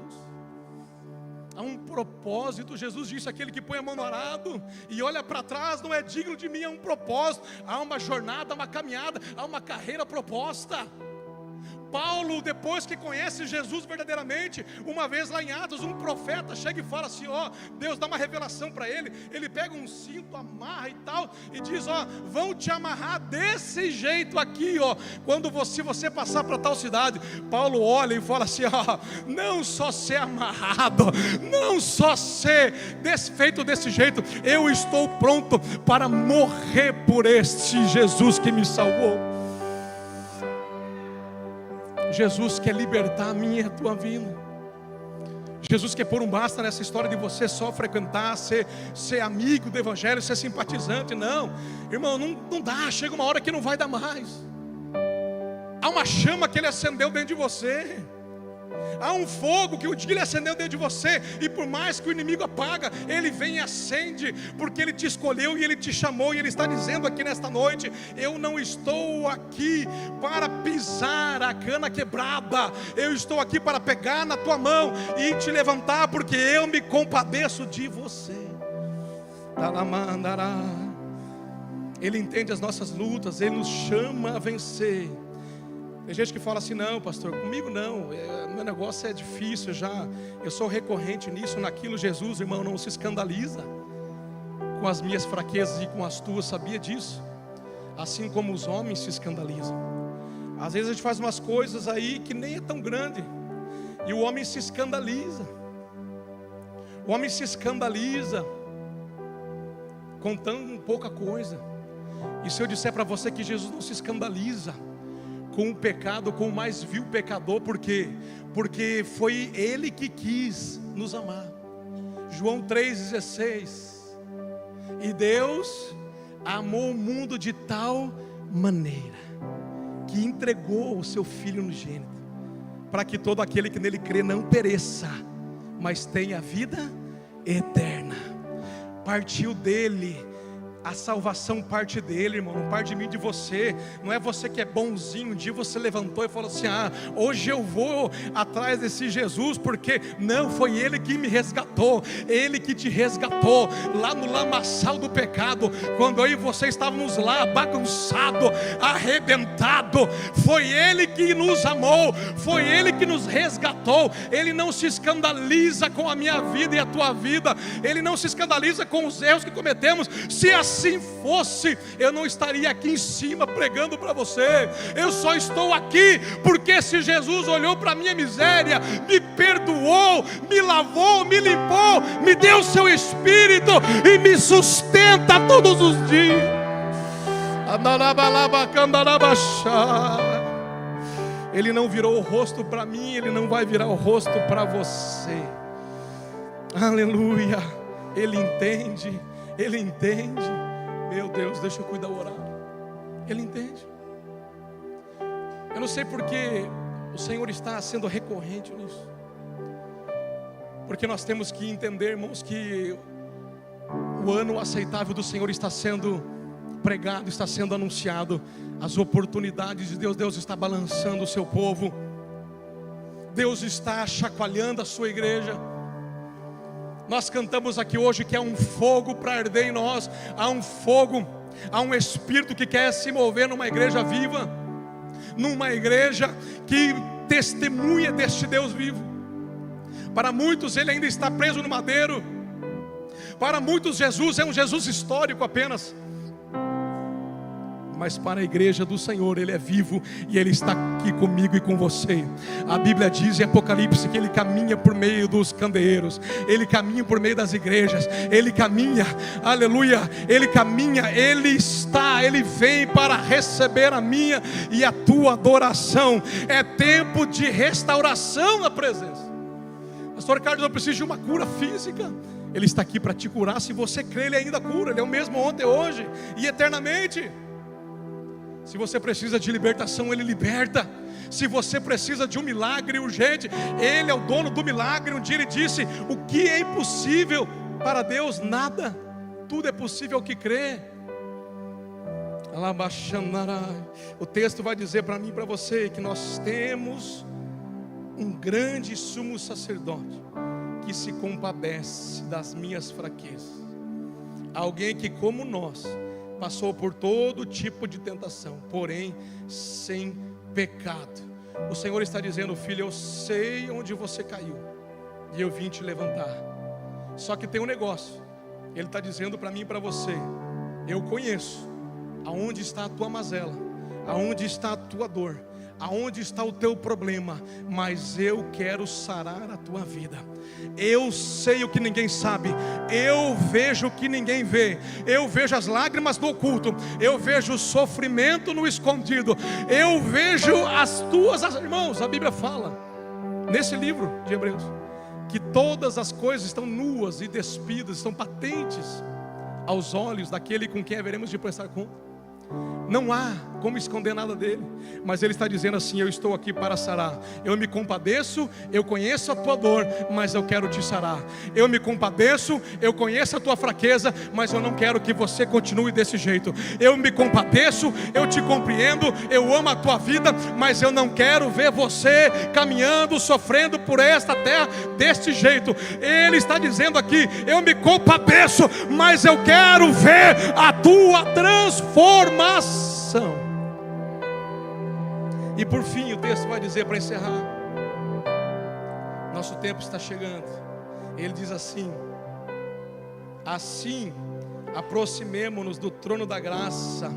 Há um propósito. Jesus disse: aquele que põe a mão no arado e olha para trás não é digno de mim. Há um propósito, há uma jornada, há uma caminhada, há uma carreira proposta. Paulo, depois que conhece Jesus verdadeiramente, uma vez lá em Atos, um profeta chega e fala assim: ó, Deus dá uma revelação para ele. Ele pega um cinto, amarra e tal, e diz: ó, vão te amarrar desse jeito aqui, ó, quando você passar para tal cidade. Paulo olha e fala assim: ó, não só ser amarrado, não só ser desfeito desse jeito, eu estou pronto para morrer por este Jesus que me salvou. Jesus quer libertar a minha e a tua vida. Jesus quer pôr um basta nessa história de você só frequentar, ser amigo do evangelho, ser simpatizante. Não, irmão, não dá. Chega uma hora que não vai dar mais. Há uma chama que Ele acendeu dentro de você. Há um fogo que o dia Ele acendeu dentro de você, e por mais que o inimigo apaga, Ele vem e acende, porque Ele te escolheu e Ele te chamou. E Ele está dizendo aqui nesta noite: eu não estou aqui para pisar a cana quebrada, eu estou aqui para pegar na tua mão e te levantar, porque eu me compadeço de você. Ele entende as nossas lutas, Ele nos chama a vencer. Tem gente que fala assim: não, pastor, comigo não, meu negócio é difícil já, eu sou recorrente nisso, naquilo. Jesus, irmão, não se escandaliza com as minhas fraquezas e com as tuas, sabia disso? Assim como os homens se escandalizam. Às vezes a gente faz umas coisas aí que nem é tão grande, e o homem se escandaliza. O homem se escandaliza contando pouca coisa. E se eu disser para você que Jesus não se escandaliza com o pecado, com o mais vil pecador, por quê? Porque foi Ele que quis nos amar. João 3,16. E Deus amou o mundo de tal maneira que entregou o seu Filho unigênito, para que todo aquele que nele crê não pereça, mas tenha vida eterna. Partiu dele. A salvação parte dele, irmão, não parte de mim, de você. Não é você que é bonzinho. Um dia você levantou e falou assim: ah, hoje eu vou atrás desse Jesus, porque não, foi Ele que me resgatou. Ele que te resgatou lá no lamaçal do pecado, quando eu e você estávamos lá bagunçado, arrebentado. Foi Ele que nos amou, foi Ele que nos resgatou. Ele não se escandaliza com a minha vida e a tua vida. Ele não se escandaliza com os erros que cometemos. Se assim fosse, eu não estaria aqui em cima pregando para você. Eu só estou aqui porque esse Jesus olhou para a minha miséria, me perdoou, me lavou, me limpou, me deu o seu Espírito e me sustenta todos os dias. Ele não virou o rosto para mim, Ele não vai virar o rosto para você. Aleluia. Ele entende. Ele entende. Meu Deus, deixa eu cuidar do horário. Ele entende. Eu não sei porque o Senhor está sendo recorrente nisso. Porque nós temos que entender, irmãos, que o ano aceitável do Senhor está sendo pregado, está sendo anunciado. As oportunidades de Deus está balançando o seu povo. Deus está chacoalhando a sua igreja. Nós cantamos aqui hoje que há um fogo para arder em nós. Há um fogo, há um espírito que quer se mover numa igreja viva, numa igreja que testemunha deste Deus vivo. Para muitos ele ainda está preso no madeiro. Para muitos Jesus é um Jesus histórico apenas. Mas para a igreja do Senhor Ele é vivo, e Ele está aqui comigo e com você. A Bíblia diz em Apocalipse que Ele caminha por meio dos candeeiros, Ele caminha por meio das igrejas, Ele caminha, aleluia, Ele caminha, Ele está, Ele vem para receber a minha e a tua adoração. É tempo de restauração na presença. Pastor Carlos, eu preciso de uma cura física. Ele está aqui para te curar. Se você crê, Ele ainda cura. Ele é o mesmo ontem, hoje e eternamente. Se você precisa de libertação, Ele liberta. Se você precisa de um milagre urgente, Ele é o dono do milagre. Um dia Ele disse: o que é impossível para Deus? Nada, tudo é possível ao que crê. O texto vai dizer para mim e para você que nós temos um grande sumo sacerdote que se compadece das minhas fraquezas. Alguém que, como nós, passou por todo tipo de tentação, porém sem pecado. O Senhor está dizendo: filho, eu sei onde você caiu e eu vim te levantar. Só que tem um negócio. Ele está dizendo para mim e para você: eu conheço aonde está a tua mazela, aonde está a tua dor, aonde está o teu problema, mas eu quero sarar a tua vida. Eu sei o que ninguém sabe, eu vejo o que ninguém vê, eu vejo as lágrimas do oculto, eu vejo o sofrimento no escondido, eu vejo as tuas, irmãos, a Bíblia fala nesse livro de Hebreus que todas as coisas estão nuas e despidas, estão patentes aos olhos daquele com quem haveremos de prestar conta. Não há como esconder nada dele. Mas ele está dizendo assim: eu estou aqui para sarar. Eu me compadeço, eu conheço a tua dor, mas eu quero te sarar. Eu me compadeço, eu conheço a tua fraqueza, mas eu não quero que você continue desse jeito. Eu me compadeço, eu te compreendo, eu amo a tua vida, mas eu não quero ver você caminhando, sofrendo por esta terra deste jeito. Ele está dizendo aqui: eu me compadeço, mas eu quero ver a tua transformação. E por fim o texto vai dizer, para encerrar, nosso tempo está chegando. Ele diz assim: assim aproximemo-nos do trono da graça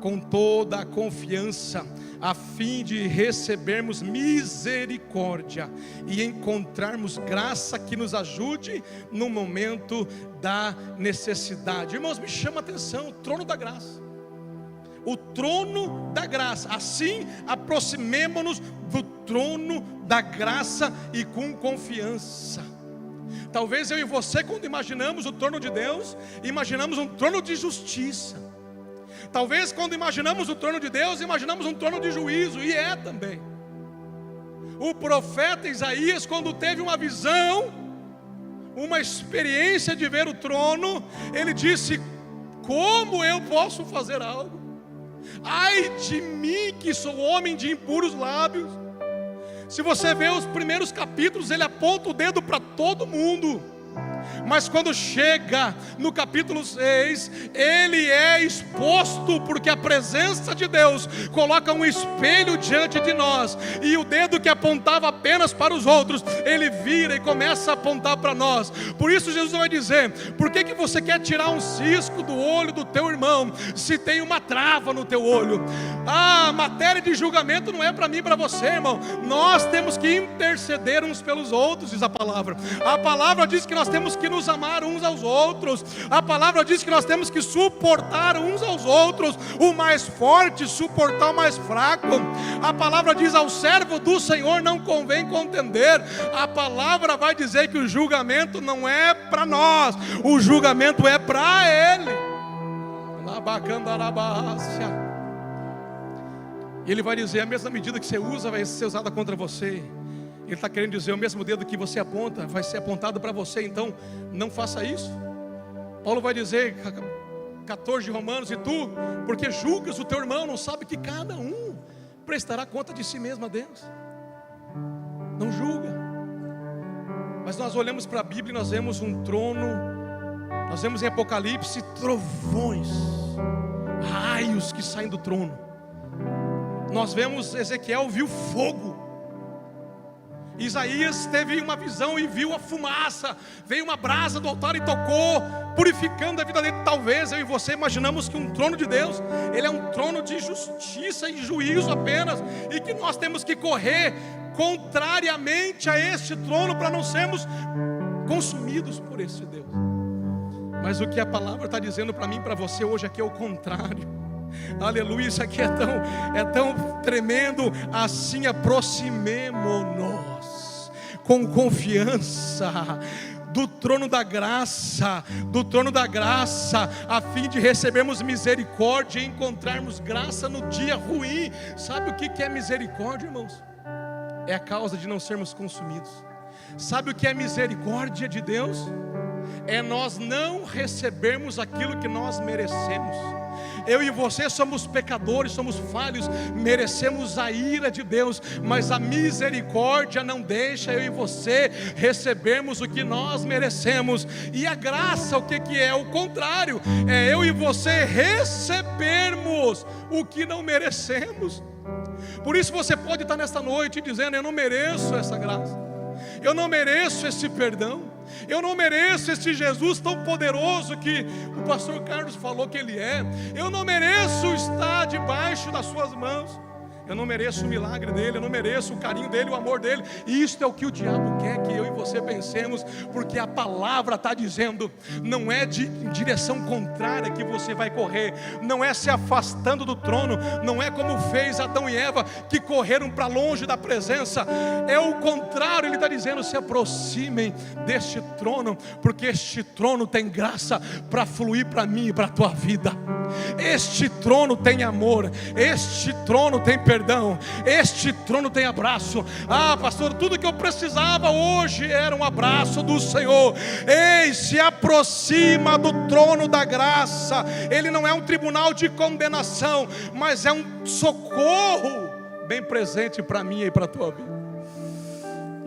com toda a confiança, a fim de recebermos misericórdia e encontrarmos graça que nos ajude no momento da necessidade. Irmãos, me chama a atenção o trono da graça. O trono da graça. Assim aproximemo-nos do trono da graça e com confiança. Talvez eu e você, quando imaginamos o trono de Deus, imaginamos um trono de justiça. Talvez quando imaginamos o trono de Deus, imaginamos um trono de juízo, e é também. O profeta Isaías, quando teve uma visão, uma experiência de ver o trono, ele disse: como eu posso fazer algo? Ai de mim, que sou homem de impuros lábios. Se você vê os primeiros capítulos, ele aponta o dedo para todo mundo. Mas quando chega no capítulo 6, ele é exposto, porque a presença de Deus coloca um espelho diante de nós, e o dedo que apontava apenas para os outros, ele vira e começa a apontar para nós. Por isso Jesus vai dizer: por que você quer tirar um cisco do olho do teu irmão, se tem uma trava no teu olho? A matéria de julgamento não é para mim e para você, irmão. Nós temos que interceder uns pelos outros, diz a palavra. A palavra diz que nós temos que nos amar uns aos outros. A palavra diz que nós temos que suportar uns aos outros. O mais forte suportar o mais fraco. A palavra diz: ao servo do Senhor não convém contender. A palavra vai dizer que o julgamento não é para nós, o julgamento é para Ele. E Ele vai dizer: a mesma medida que você usa vai ser usada contra você. Ele está querendo dizer: o mesmo dedo que você aponta vai ser apontado para você, então não faça isso. Paulo vai dizer, 14 de Romanos: e tu, porque julgas o teu irmão, não sabe que cada um prestará conta de si mesmo a Deus. não julga. Mas nós olhamos para a Bíblia e nós vemos um trono, nós vemos em Apocalipse trovões, raios que saem do trono. Nós vemos, Ezequiel viu fogo, Isaías teve uma visão e viu a fumaça, veio uma brasa do altar e tocou, purificando a vida dele. Talvez eu e você imaginamos que um trono de Deus, ele é um trono de justiça e juízo apenas, e que nós temos que correr contrariamente a este trono para não sermos consumidos por este Deus. Mas o que a palavra está dizendo para mim e para você hoje aqui é o contrário. Aleluia, isso aqui é tão tremendo. Assim aproximemo-nos com confiança do trono da graça, a fim de recebermos misericórdia e encontrarmos graça no dia ruim. Sabe o que é misericórdia, irmãos? É a causa de não sermos consumidos. Sabe o que é misericórdia de Deus? É nós não recebermos aquilo que nós merecemos. Eu e você somos pecadores, somos falhos, merecemos a ira de Deus, mas a misericórdia não deixa eu e você recebermos o que nós merecemos. E a graça, o que é? O contrário, é eu e você recebermos o que não merecemos. Por isso você pode estar nesta noite dizendo: eu não mereço essa graça, eu não mereço esse perdão, eu não mereço esse Jesus tão poderoso que o pastor Carlos falou que Ele é. Eu não mereço estar debaixo das suas mãos. Eu não mereço o milagre dele, eu não mereço o carinho dele, o amor dele. E isto é o que o diabo quer que eu e você pensemos, porque a palavra está dizendo: não é em direção contrária que você vai correr, não é se afastando do trono, não é como fez Adão e Eva, que correram para longe da presença. É o contrário, ele está dizendo: se aproximem deste trono, porque este trono tem graça para fluir para mim e para a tua vida. Este trono tem amor, este trono tem perdão, este trono tem abraço. Ah, pastor, tudo que eu precisava hoje era um abraço do Senhor. Ei, se aproxima do trono da graça. Ele não é um tribunal de condenação, mas é um socorro bem presente para mim e para a tua vida.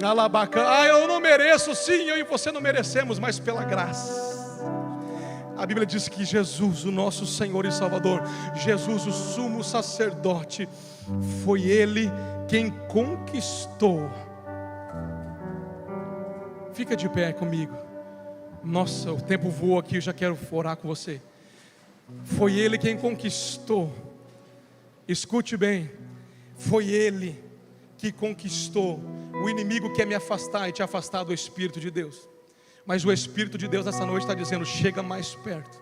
Ah, eu não mereço. Sim, eu e você não merecemos, mas pela graça. A Bíblia diz que Jesus, o nosso Senhor e Salvador, Jesus, o sumo sacerdote, foi Ele quem conquistou. Fica de pé comigo. Nossa, o tempo voa aqui, eu já quero orar com você. Foi Ele quem conquistou. Escute bem. Foi Ele que conquistou. O inimigo quer me afastar e te afastar do Espírito de Deus. Mas o Espírito de Deus nessa noite está dizendo: chega mais perto.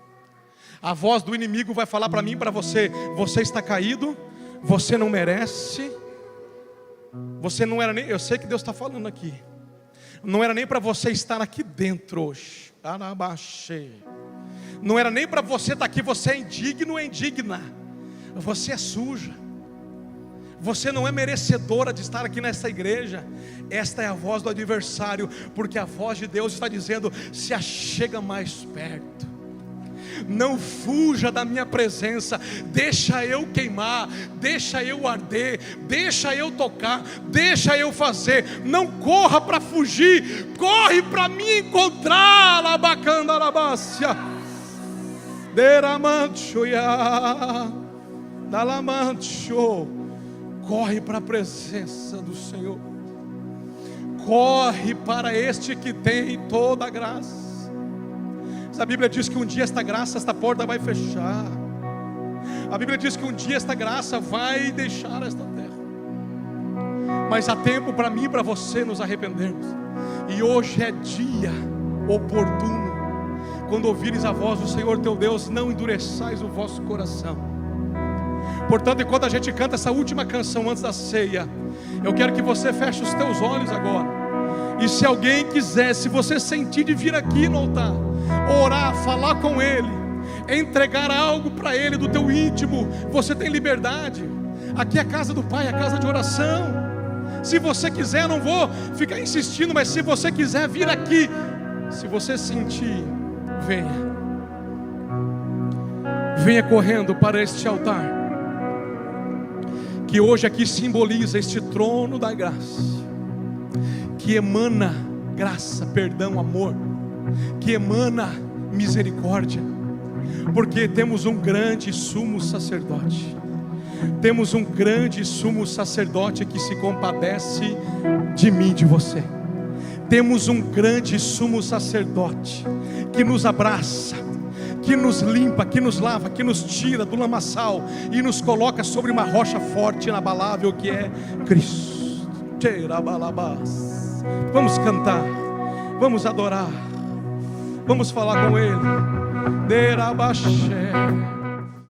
A voz do inimigo vai falar para mim e para você: você está caído, você não merece, você não era nem, eu sei que Deus está falando aqui, não era nem para você estar aqui dentro hoje, não era nem para você estar aqui. Você é indigno ou indigna, você é suja, você não é merecedora de estar aqui nessa igreja. Esta é a voz do adversário, porque a voz de Deus está dizendo: se achega mais perto, não fuja da minha presença, deixa eu queimar, deixa eu arder, deixa eu tocar, deixa eu fazer. Não corra para fugir, corre para me encontrar. Labacandarabácia deramanchoia dalamancho. Corre para a presença do Senhor, corre para este que tem toda a graça. A Bíblia diz que um dia esta graça, esta porta vai fechar. A Bíblia diz que um dia esta graça vai deixar esta terra. Mas há tempo para mim e para você nos arrependermos. E hoje é dia oportuno. Quando ouvires a voz do Senhor teu Deus, não endureçais o vosso coração. Portanto, enquanto a gente canta essa última canção antes da ceia, eu quero que você feche os teus olhos agora. E se alguém quiser, se você sentir de vir aqui no altar, orar, falar com Ele, entregar algo para Ele do teu íntimo, você tem liberdade. Aqui é a casa do Pai, é a casa de oração. Se você quiser, não vou ficar insistindo, mas se você quiser vir aqui, se você sentir, venha. Venha correndo para este altar, que hoje aqui simboliza este trono da graça. que emana graça, perdão, amor, que emana misericórdia, porque temos um grande sumo sacerdote. Temos um grande sumo sacerdote que se compadece de mim, de você. Temos um grande sumo sacerdote que nos abraça, que nos limpa, que nos lava, que nos tira do lamaçal e nos coloca sobre uma rocha forte e inabalável, que é Cristo. Vamos cantar, vamos adorar, vamos falar com Ele.